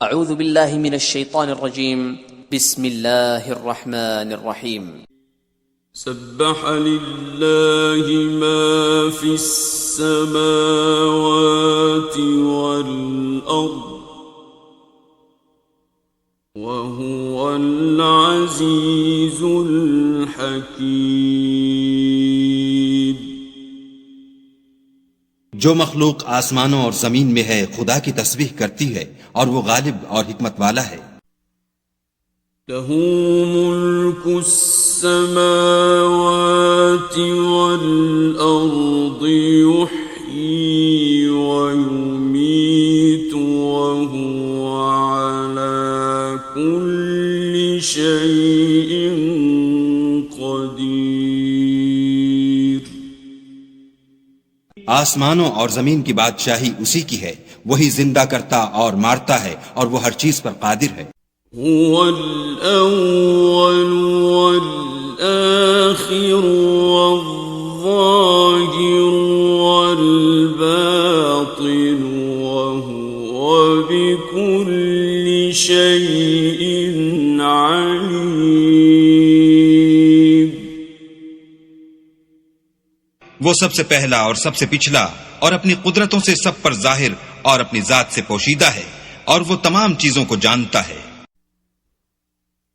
अऊज़ु बिल्लाहि मिनश शैतानिर रजीम बिस्मिल्लाहिर रहमानिर रहीम सब्बह लिल्लाहि मा फिस समावाति वल अर्द व हुवल अज़ीज़ुल हकीम। जो मखलूक आसमानों और जमीन में है खुदा की तस्बीह करती है और वो गालिब और हिकमत वाला है। लहू मुल्कुस समावाति वल अर्दि युह्यी व युमीतु व हुवा अला कुल्लि शैइन क़दीर। आसमानों और जमीन की बादशाही उसी की है, वही जिंदा करता और मारता है और वो हर चीज पर कादिर है। हुवल अव्वल वल आखिर वल ज़ाहिर वल बातिन व हुवा बिकुल्लि शैइन अलीम। वो सबसे पहला और सबसे पिछला और अपनी कुदरतों से सब पर जाहिर और अपनी जात से पोशीदा है और वो तमाम चीजों को जानता है।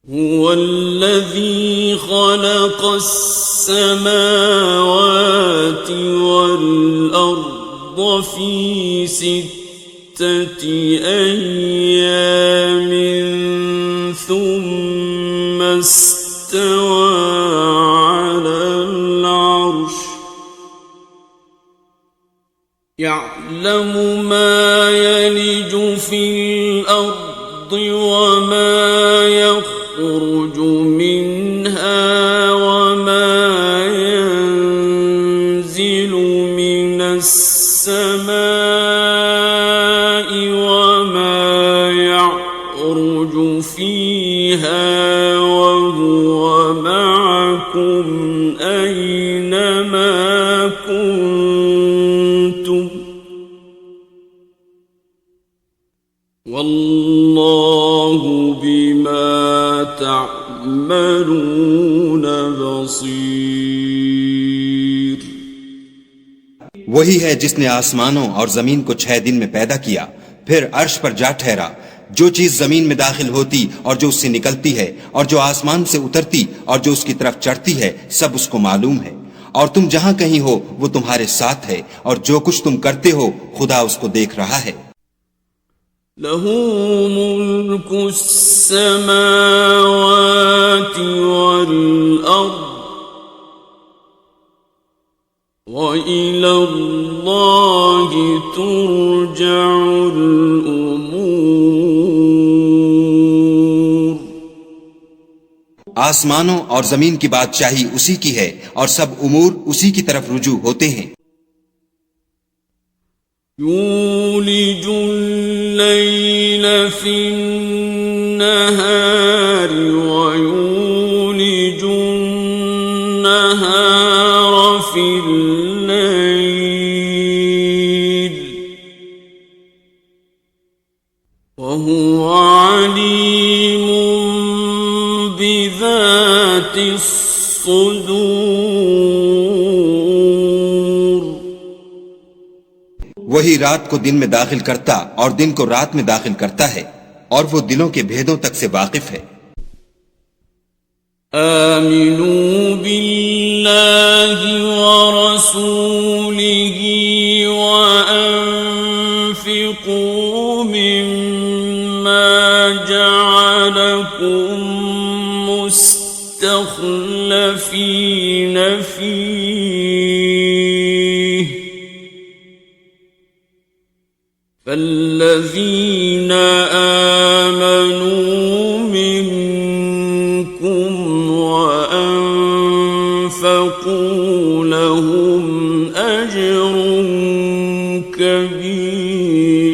हुवल्लज़ी ख़लक़स समावाति वल अर्द फ़ी सित्तति अय्यामिन थुम्मा इस्तवा अलल अर्श यअलमु मा यलिजु फ़िल अर्दि वमा यख़रुजु मिन्हा वमा यंज़िलु मिनस समाइ वमा यअरुजु फ़ीहा वहुवा मअकुम अय्नमा कुन्तुम वल्लाहु बिमा तअमलून बसीर। वही है जिसने आसमानों और जमीन को 6 दिन में पैदा किया, फिर अर्श पर जा ठहरा। जो चीज जमीन में दाखिल होती और जो उससे निकलती है और जो आसमान से उतरती और जो उसकी तरफ चढ़ती है, सब उसको मालूम है। और तुम जहां कहीं हो वो तुम्हारे साथ है और जो कुछ तुम करते हो खुदा उसको देख रहा है। लहू मुल्कुस समावाति वल अर्द व इलल्लाहि तुरजउल उमूर। आसमानों और जमीन की बादशाही उसी की है और सब उमूर उसी की तरफ रुजू होते हैं। यूलिजुल लैल फिन्नहार व यूलिजुन नहार फिल लैल व हुवा अलीमुम बिज़ातिस सुदूर। वही रात को दिन में दाखिल करता और दिन को रात में दाखिल करता है और वो दिलों के भेदों तक से वाकिफ है। आमिनू बिल्लाहि व रसूलिही व अनफिकू मिम्मा जअलकुम मुस्तखलफीन फीह فالذين آمنوا منكم وأنفقوا لهم أجر كبير।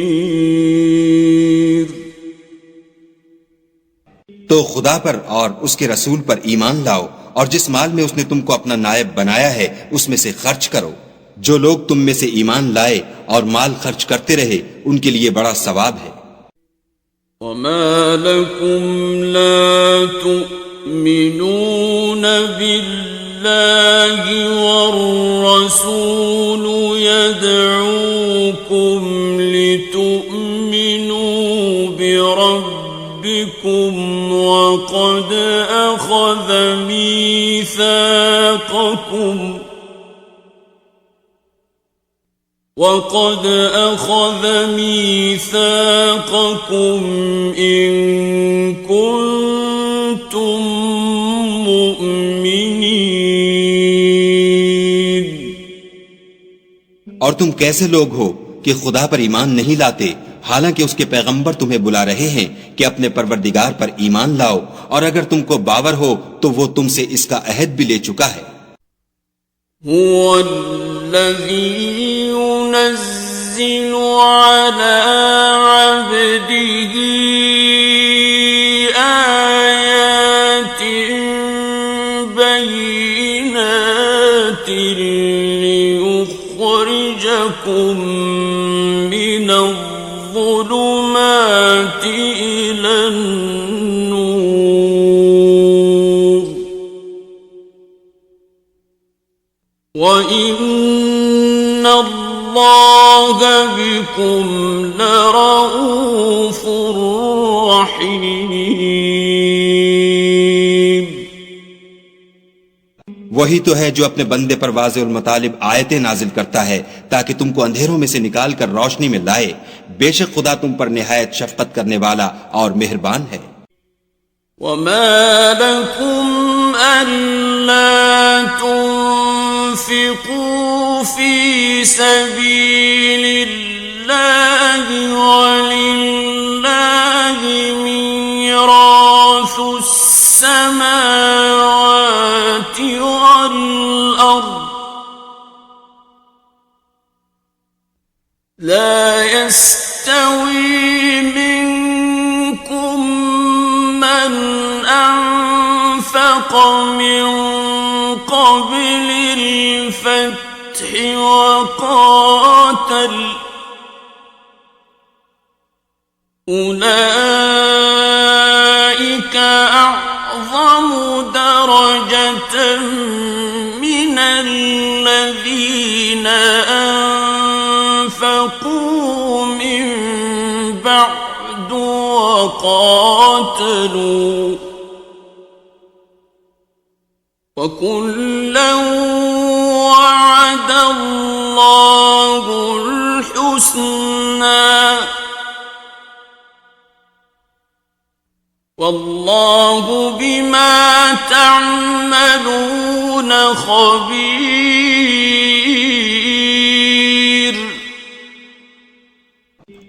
तो खुदा पर और उसके रसूल पर ईमान लाओ और जिस माल में उसने तुमको अपना नायब बनाया है उसमें से खर्च करो। जो लोग तुम में से ईमान लाए और माल खर्च करते रहे उनके लिए बड़ा सवाब है। وما لكم لا تؤمنون بالله والرسول يدعوكم لتؤمنوا بربكم وقد أخذ ميثاقكم إن كنتم مؤمنين। और तुम कैसे लोग हो कि खुदा पर ईमान नहीं लाते, हालांकि उसके पैगंबर तुम्हें बुला रहे हैं कि अपने परवरदिगार पर ईमान लाओ, और अगर तुमको बावर हो तो वो तुमसे इसका अहद भी ले चुका है। हुवल्लज़ी युनज़्ज़िलु अला अब्दिही आयातिन बय्यिनातिन लियुख़्रिजकुम मिनज़्ज़ुलुमाति इलन-नूर वइन्नल्लाह बिकुम लरऊफ़ुर रहीम। वही तो है जो अपने बंदे पर वाज़िहुल मतालिब आयतें नाजिल करता है ताकि तुमको अंधेरों में से निकाल कर रोशनी में लाए। बेशक खुदा तुम पर निहायत शफकत करने वाला और मेहरबान है। वमा लकुम अल्ला तुन्फ़िक़ू फ़ी सबीलिल्लाहि वलिल्लाहि मीरासुस समावाति वल अर्द ला यस्तवी मिनकुम मन अनफ़क़ मिन क़ब्लिल फ़त्हि वक़ातल उलाइका अअज़मु दरजतन मिनल्लज़ीना अनफ़क़ू मिन बअदु वक़ातलू वकुल्लन वअदल्लाहुल हुस्ना वल्लाहु बिमा तअमलून खबीर।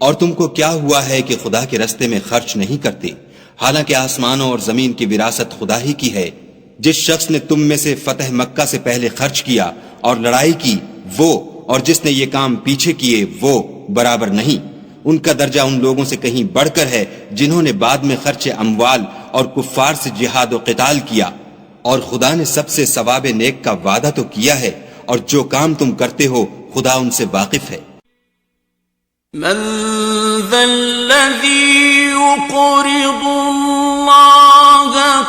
और तुमको क्या हुआ है कि खुदा के रास्ते में खर्च नहीं करते, हालांकि आसमानों और जमीन की विरासत खुदा ही की है। जिस शख्स ने तुम में से फतह मक्का से पहले खर्च किया और लड़ाई की, वो और जिसने ये काम पीछे किए वो बराबर नहीं। उनका दर्जा उन लोगों से कहीं बढ़कर है जिन्होंने बाद में खर्चे अमवाल और कुफ्फार से जिहाद और क़िताल किया। और खुदा ने सबसे सवाब नेक का वादा तो किया है, और जो काम तुम करते हो खुदा उनसे वाकिफ है। मन ज़ल्लज़ी युक़रिदुल्लाह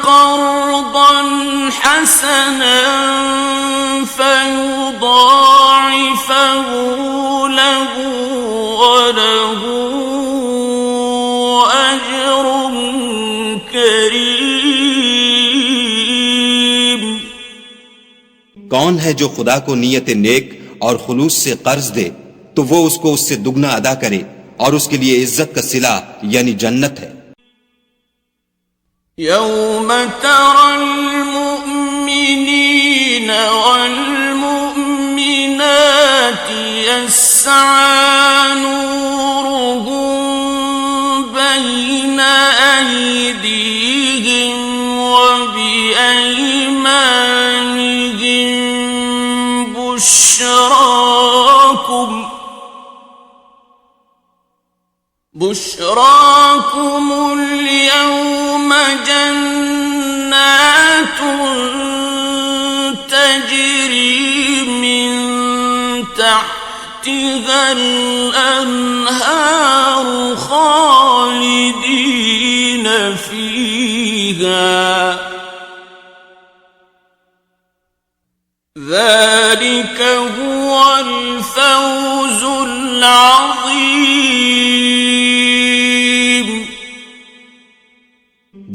क़र्ज़न हसनन फ़युज़ाइफ़हु लहू वलहू अज्रुन करीम। कौन है जो खुदा को नियत नेक और खुलूस से कर्ज दे तो वो उसको उससे दुगना अदा करे, और उसके लिए इज्जत का सिला यानी जन्नत है। यौम तरल मुमिनीन वल मुमिनाति यस्आ नूरुहुम बैना अयदीहिम व बिअयमानिहिम बुश्राकुमुल यौम जन्नातुन तजरी मिन तहतिहल अन्हार خالدين فيها ذلك هو الفوز العظيم।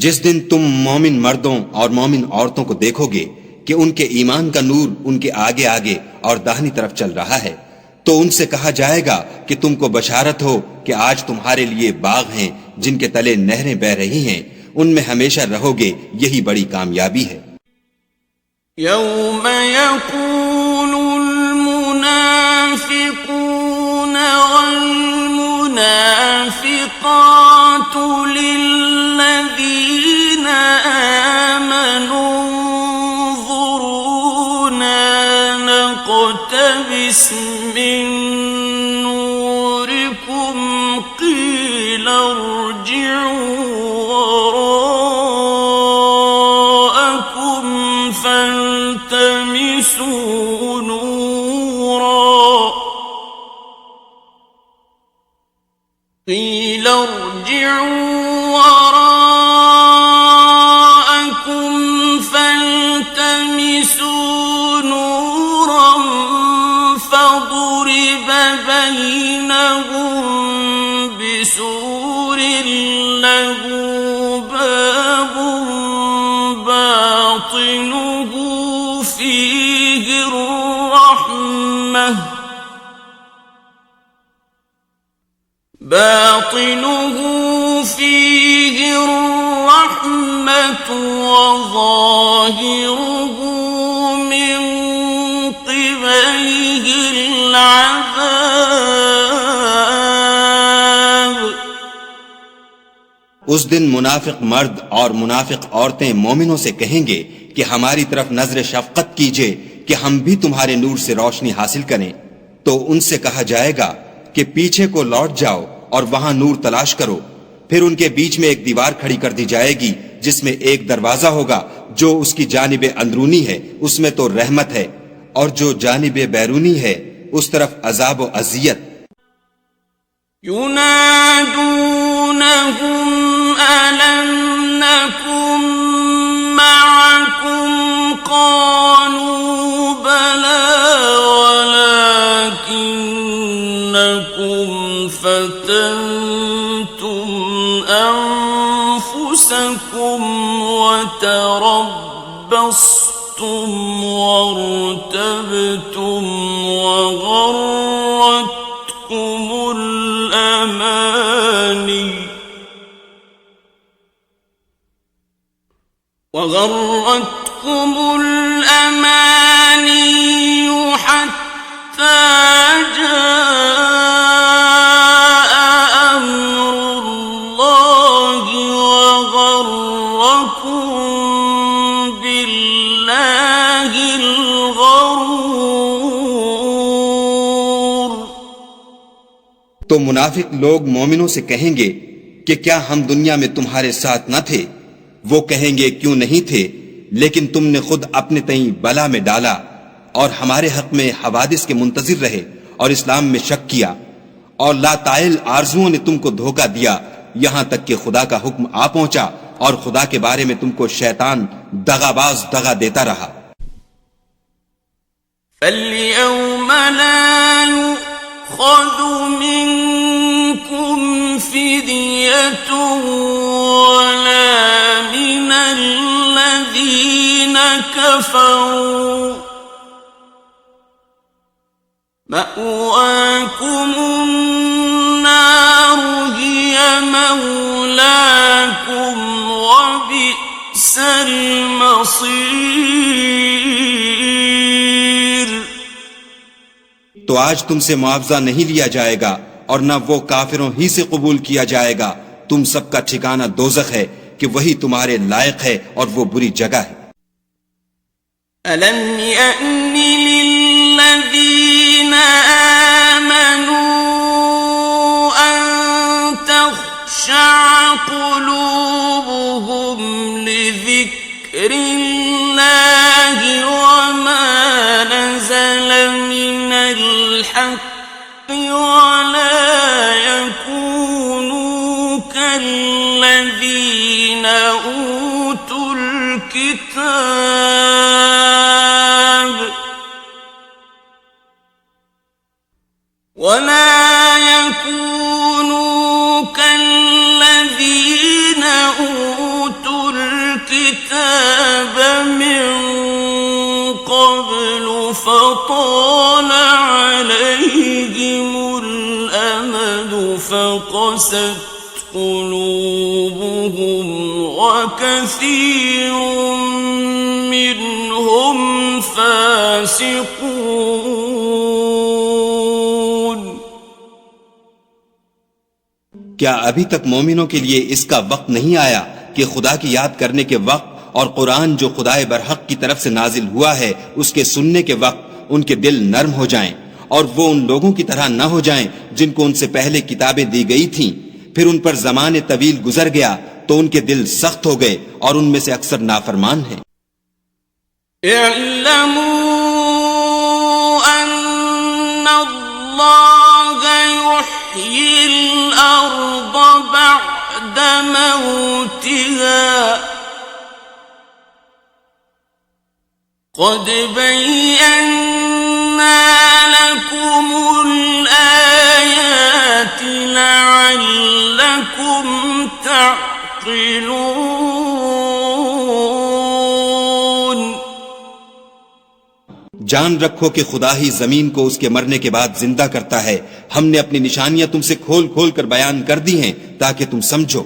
जिस दिन तुम मोमिन मर्दों और मोमिन औरतों को देखोगे कि उनके ईमान का नूर उनके आगे आगे और दाहिनी तरफ चल रहा है, तो उनसे कहा जाएगा कि तुमको बशारत हो कि आज तुम्हारे लिए बाग हैं जिनके तले नहरें बह रही हैं, उनमें हमेशा रहोगे, यही बड़ी कामयाबी है। यौम यक़ूलुल मुनाफ़िक़ून वल मुनाफ़िक़ातु लिल्लज़ीना आमनू उन्ज़ुरूना नक़तबिस मिन नूरिकुम क़ील इर्जि'ू वराअकुम फल्तमिसू नूरा क़ील इर्जि'ू वराअकुम फल्तमिसू नूरा فضرب بينهم بسور له باب باطنه فيه الرحمة وظاهره من قبله العذاب। उस दिन मुनाफिक मर्द और मुनाफिक औरतें मोमिनों से कहेंगे कि हमारी तरफ नजर शफकत कीजिए कि हम भी तुम्हारे नूर से रोशनी हासिल करें। तो उनसे कहा जाएगा कि पीछे को लौट जाओ और वहां नूर तलाश करो। फिर उनके बीच में एक दीवार खड़ी कर दी जाएगी जिसमें एक दरवाजा होगा, जो उसकी जानिबे अंदरूनी है उसमें तो रहमत है, और जो जानिबे बैरूनी है उस तरफ अजाब व अजियत। युनादूनहुम अलम नकुम मअकुम क़ालू बला वलाकिन्नकुम फतनतुम अनफुसकुम वतरब्बस्तुम वارتبتم وغرتكم الأماني حتى جاء أمر الله وغركم بالله الغرور। तो मुनाफिक लोग मोमिनों से कहेंगे कि क्या हम दुनिया में तुम्हारे साथ न थे? वो कहेंगे क्यों नहीं थे, लेकिन तुमने खुद अपने तई बला में डाला और हमारे हक में हवादिस के मुंतजिर रहे और इस्लाम में शक किया, और लाताइल आरजुओं ने तुमको धोखा दिया, यहां तक कि खुदा का हुक्म आ पहुंचा और खुदा के बारे में तुमको शैतान दगाबाज दगा देता रहा। فَالْيَوْمَ لَا يُؤْخَذُ مِنكُمْ فِدْيَةٌ وَلَا مِنَ الَّذِينَ كَفَرُوا مَأْوَاكُمُ النَّارُ هِيَ مَوْلَاكُمْ وَبِئْسَ الْمَصِيرُ। तो आज तुमसे मुआवजा नहीं लिया जाएगा और न वो काफिरों ही से कबूल किया जाएगा। तुम सबका ठिकाना दोज़ख है कि वही तुम्हारे लायक है और वो बुरी जगह है। अलम यअनि लिल्लज़ीना आमनू अन तख़शअ क़ुलूबुहुम लिज़िक्रिल्लाहि वमा नज़ल मिनल हक़्क़ि वला यकूनू الذين أوتوا الكتاب ولا يكونوا كالذين أوتوا الكتاب من قبل فطال عليهم الأمد فقست قلوبهم وكثير منهم فاسقون क्या अभी तक मोमिनों के लिए इसका वक्त नहीं आया कि खुदा की याद करने के वक्त और कुरान जो खुदाए बरहक की तरफ से नाजिल हुआ है उसके सुनने के वक्त उनके दिल नर्म हो जाएं और वो उन लोगों की तरह न हो जाएं जिनको उनसे पहले किताबें दी गई थीं, फिर उन पर ज़माने तवील गुजर गया तो उनके दिल सख्त हो गए और उनमें से अक्सर नाफरमान हैं। قد بينا لكم الآيات لعلكم تعقلون जान रखो कि खुदा ही जमीन को उसके मरने के बाद जिंदा करता है। हमने अपनी निशानियां तुमसे खोल खोल कर बयान कर दी हैं ताकि तुम समझो।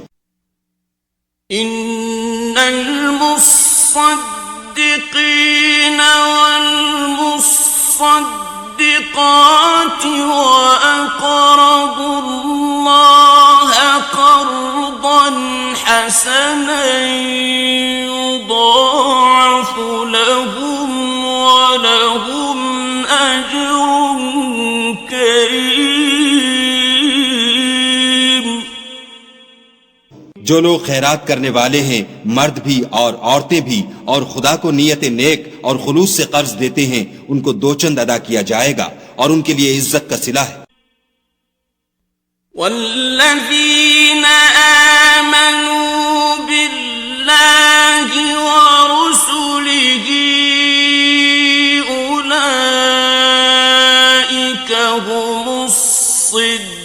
इन्नल मुस्सद्दिक़ीन वल मुस्सद्दिक़ाति व अक़रदुल्लाह क़र्दन हसनन युदाअफ़ु लहुम व लहुम अज्रुन करीम। जो लोग खैरात करने वाले हैं, मर्द भी और औरतें भी, और खुदा को नियत नेक और खुलूस से कर्ज देते हैं, उनको दोचंद अदा किया जाएगा और उनके लिए इज्जत का सिला है। वल्लज़ीन आमनू बिल्लाहि व रुसुलिही उलाइका हुमुस सिद्दीक़ून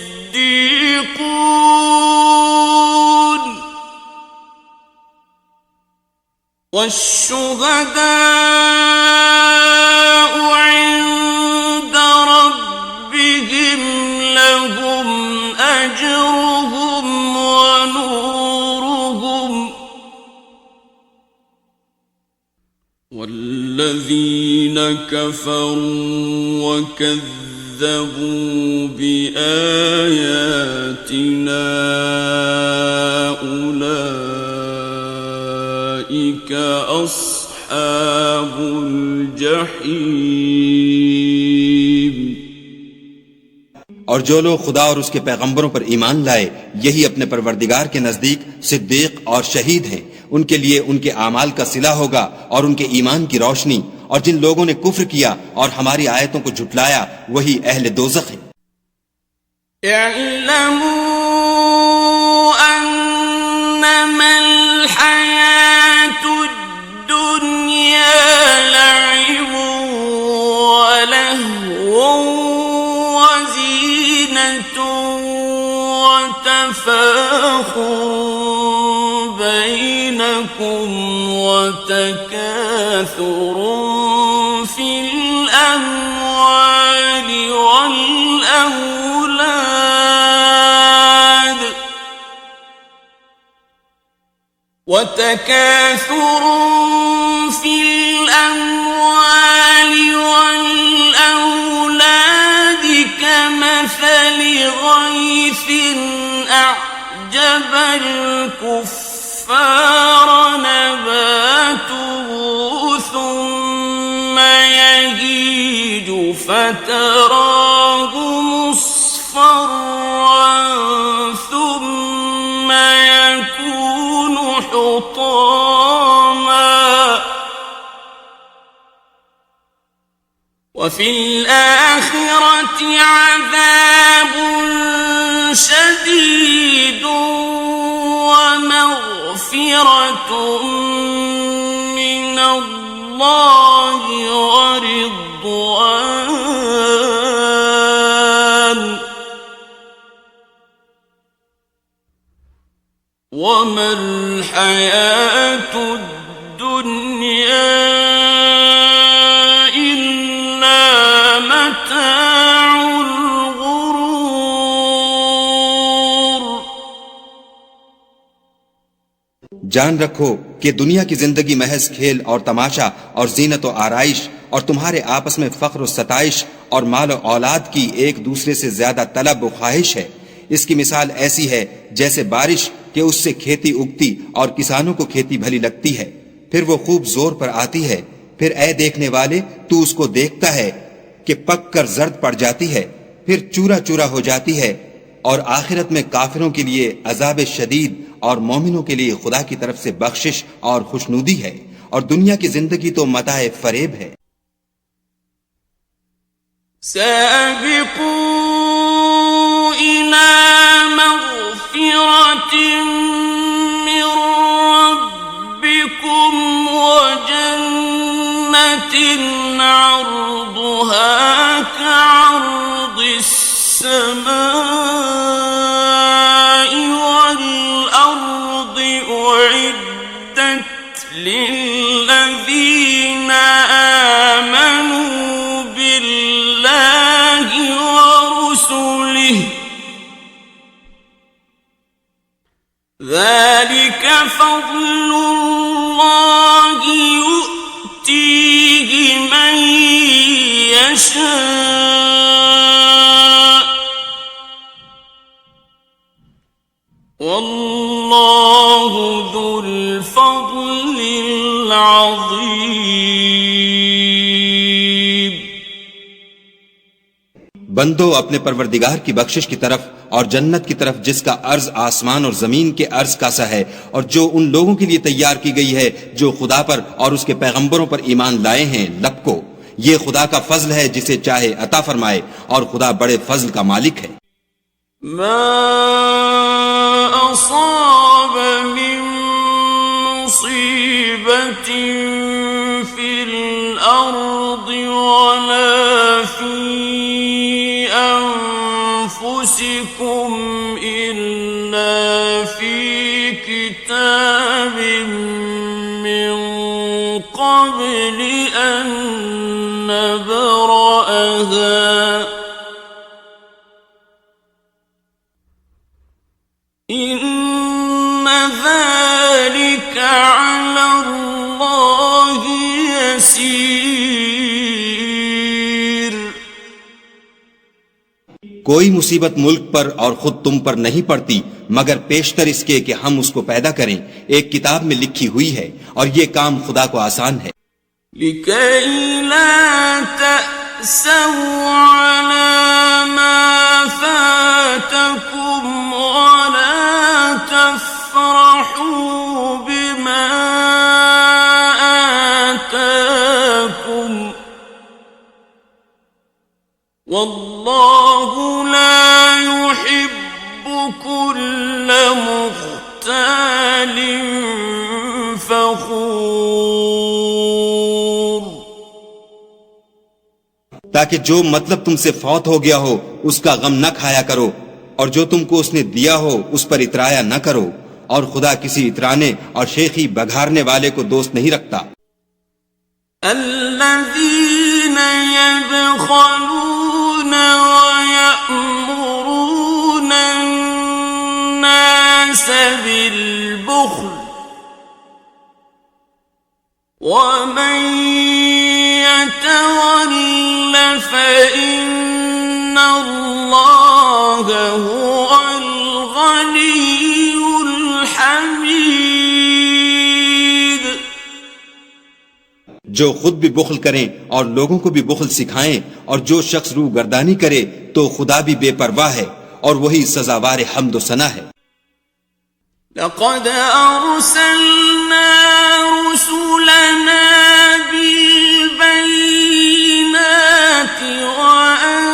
वश्शुहदाउ इंद रब्बिहिम लहुम अज्रुहुम व नूरुहुम वल्लज़ीन कफ़रू वकज़्ज़बू बिआयातिना उलाइका अस्हाबुल जहीम। और जो लोग खुदा और उसके पैगंबरों पर ईमान लाए, यही अपने परवरदिगार के नजदीक सिद्दीक और शहीद हैं। उनके लिए उनके आमाल का सिला होगा और उनके ईमान की रोशनी। और जिन लोगों ने कुफ्र किया और हमारी आयतों को झुटलाया, वही अहले दोज़ख हैं। इअलमू अन्नमल हयातुद दुनिया लइबुन व लहवुन व ज़ीनतुन व तफ़ाख़ुरुन बैनकुम व तकाथुरुन फिल अम्वालि वल औलाद وتكاثر في الأموال والأولاد كمثل غيث أعجب الكفار نباته ثم يهيج فتراه مصفرا ثم يكون حطاما وفي الآخرة عذاب شديد ومغفرة من الله ورضوان وما الحياة الدنيا إلا متاع الغرور। जान रखो कि दुनिया की जिंदगी महज खेल और तमाशा और जीनत और आराइश और तुम्हारे आपस में फख्र और सताइश और माल और औलाद की एक दूसरे से ज्यादा तलब और ख्वाहिश है। इसकी मिसाल ऐसी है जैसे बारिश कि उससे खेती उगती और किसानों को खेती भली लगती है, फिर वो खूब जोर पर आती है, फिर ए देखने वाले तू उसको देखता है कि पक कर जर्द पड़ जाती है, फिर चूरा चूरा हो जाती है। और आखिरत में काफिरों के लिए अजाब शदीद और मोमिनों के लिए खुदा की तरफ से बख्शिश और खुशनुदी है। और दुनिया की जिंदगी तो मताए फरेब है। साबिकू इला मग़फ़िरतिन मिन रब्बिकुम व जन्नतिन अर्दुहा कअर्दिस समाई वल अर्दि उइद्दत लिल्लज़ीना आमनू बिल्लाहि व रुसुलिहि ذلك فضل الله يؤتيه من يشاء والله ذو الفضل العظيم। बंदो अपने परवरदिगार की बख्शिश की तरफ और जन्नत की तरफ जिसका अर्ज आसमान और जमीन के अर्ज का सा है, और जो उन लोगों के लिए तैयार की गई है जो खुदा पर और उसके पैगंबरों पर ईमान लाए हैं, लपको। ये खुदा का फजल है जिसे चाहे अता फरमाए, और खुदा बड़े फजल का मालिक है। मा असाब मिन मुसीबतिन फिल अर्दि वला फी أنفسكم إلا في كتاب من قبل أن نبرأها إن ذلك على الله يسير। कोई मुसीबत मुल्क पर और खुद तुम पर नहीं पड़ती मगर पेशतर इसके कि हम उसको पैदा करें, एक किताब में लिखी हुई है, और ये काम खुदा को आसान है। लिकै ला तअसौ अला मा फातकुम वला तफ्रहू बिमा आताकुम वल्लाहु ला युहिब्बु कुल्ल मुख्तालिन फखूर। ताकि जो मतलब तुमसे फौत हो गया हो उसका गम न खाया करो, और जो तुमको उसने दिया हो उस पर इतराया न करो, और खुदा किसी इतराने और शेखी बघारने वाले को दोस्त नहीं रखता। الذين يبخلون ويأمرون الناس بالبخل ومن يتول فإن الله هو الغني الحميد। जो खुद भी बुख्ल करें और लोगों को भी बुख्ल सिखाएं, और जो शख्स रू गर्दानी करे तो खुदा भी बेपरवाह है और वही सजावार हम्द व सना है। लक़द अरसलना रुसुलना बिलबय्यिनाति व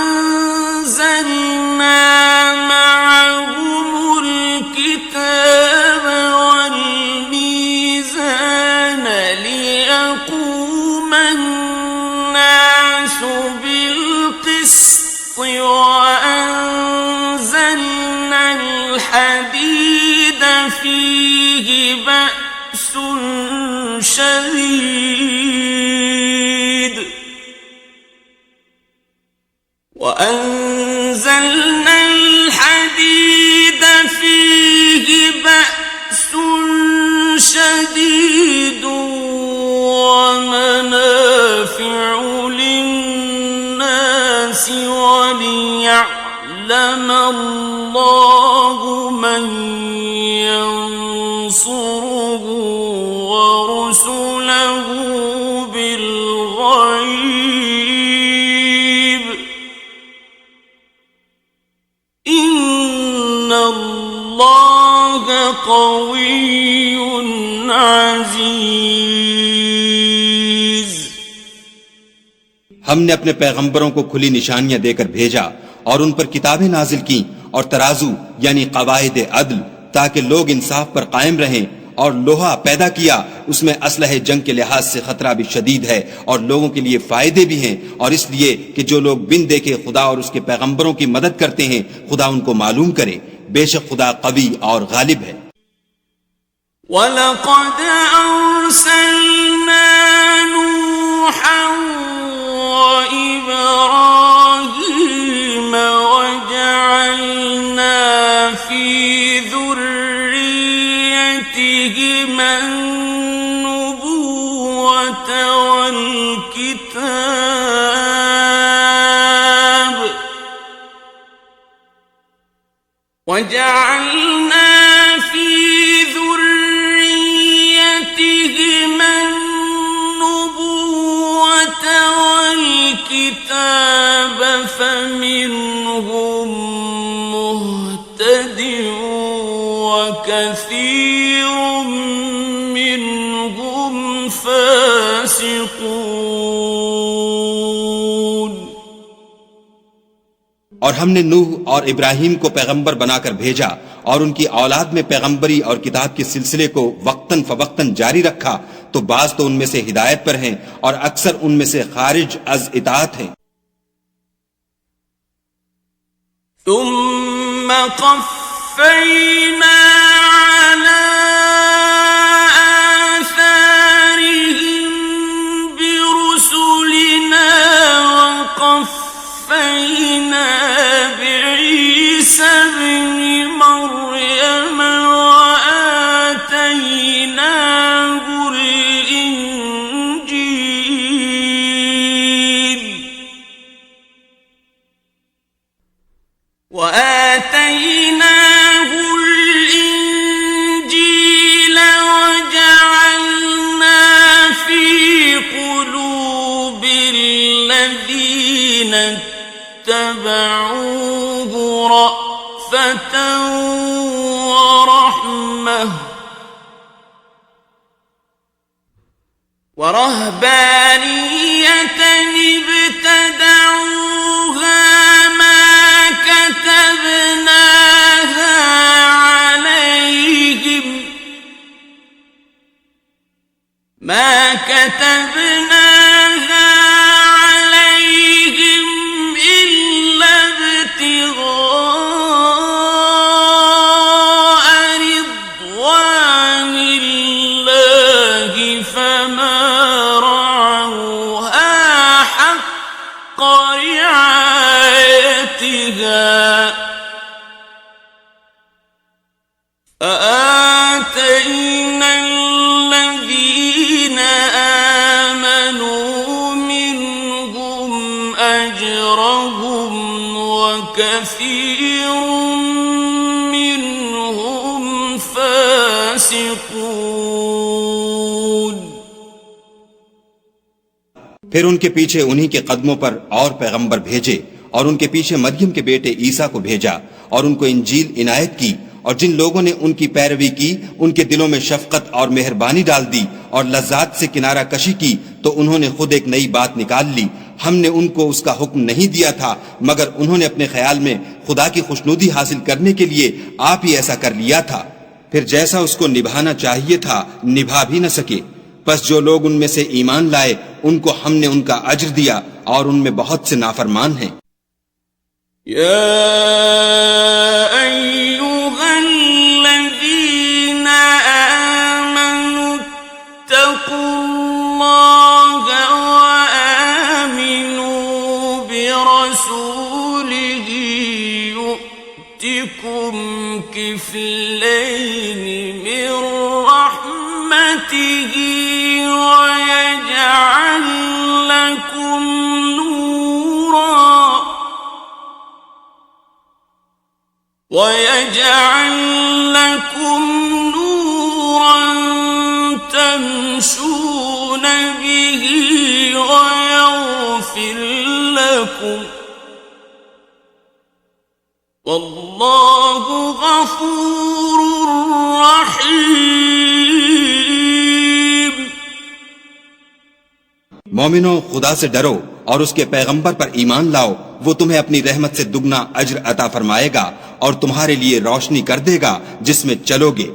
अंज़लना मअहुमुल किताब بالقسط وأنزلنا الحديد فيه بأس شديد ومنافع للناس وليعلم الله من ينصره ورسله بالغيب إن الله قوي عزيز. हमने अपने पैगंबरों को खुली निशानियां देकर भेजा और उन पर किताबें नाजिल की और तराजू यानी कवायद अदल ताकि लोग इंसाफ पर कायम रहें, और लोहा पैदा किया, उसमें असलहे जंग के लिहाज से खतरा भी शदीद है और लोगों के लिए फायदे भी हैं, और इसलिए कि जो लोग बिन देखे खुदा और उसके पैगंबरों की मदद करते हैं खुदा उनको मालूम करे, बेशक खुदा कवी और गालिब है. वलक़द अर्सलना नूहा وإبراهيم وجعلنا في ذريتهما النبوة والكتاب وجعلنا في ذريتهما النبوة والكتاب فمنهم مهتد وكثير منهم فاسقون. और हमने नूह और इब्राहिम को पैगंबर बनाकर भेजा और उनकी औलाद में पैगंबरी और किताब के सिलसिले को वक्तन फवक्तन जारी रखा, तो बाज तो उनमें से हिदायत पर हैं और अक्सर उनमें से खारिज अज इताअत हैं. ثم قفينا على آثارهم برسلنا وقفينا بعيسى ابن مريم وآتيناه الإنجيل وجعلنا في قلوب الذين اتبعوه رأفة ورحمة ورهبانية ابتدعوها ما كتبناها عليهم إلا ابتغاء رضوان الله فما رعوها حق رعايتها فآتينا الذين آمنوا منهم أجرهم وكثير منهم فاسقون. फिर उनके पीछे उन्हीं के कदमों पर और पैगंबर भेजे और उनके पीछे मरियम के बेटे ईसा को भेजा और उनको इंजील इनायत की, और जिन लोगों ने उनकी पैरवी की उनके दिलों में शफकत और मेहरबानी डाल दी और लज्जात से किनारा कशी की, तो उन्होंने खुद एक नई बात निकाल ली. हमने उनको उसका हुक्म नहीं दिया था मगर उन्होंने अपने ख्याल में खुदा की खुशनुदी हासिल करने के लिए आप ही ऐसा कर लिया था. फिर जैसा उसको निभाना चाहिए था निभा भी न सके. बस जो लोग उनमें से ईमान लाए उनको हमने उनका अज्र दिया और उनमें बहुत से नाफरमान हैं। किफ़लैन मिन रहमतिही वयजअल लकुम नूरन तमशून बिही वयग़फिर लकुम वल्लाहु गफूरुर रहीम। मोमिनो, खुदा से डरो और उसके पैगंबर पर ईमान लाओ। वो तुम्हें अपनी रहमत से दुगना अज्र अता फरमाएगा और तुम्हारे लिए रोशनी कर देगा जिसमें चलोगे,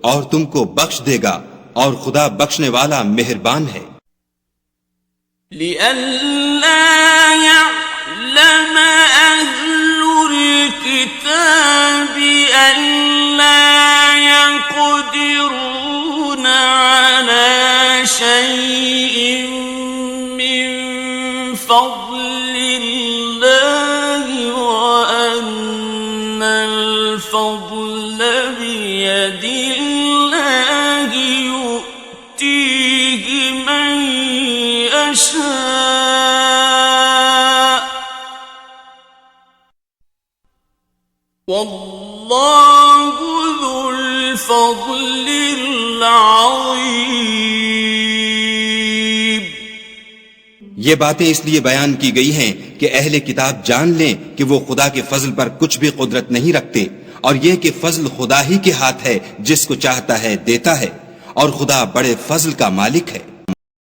और तुमको बख्श देगा, और खुदा बख्शने वाला मेहरबान है। الكتاب ألا يقدرون على شيء من فضل الله وأن الفضل بيد الله يؤتيه من يشاء والله ذو الفضل العظيم। ये बातें इसलिए बयान की गई हैं कि अहले किताब जान लें कि वो खुदा के फजल पर कुछ भी कुदरत नहीं रखते, और ये कि फजल खुदा ही के हाथ है, जिसको चाहता है देता है, और खुदा बड़े फजल का मालिक है।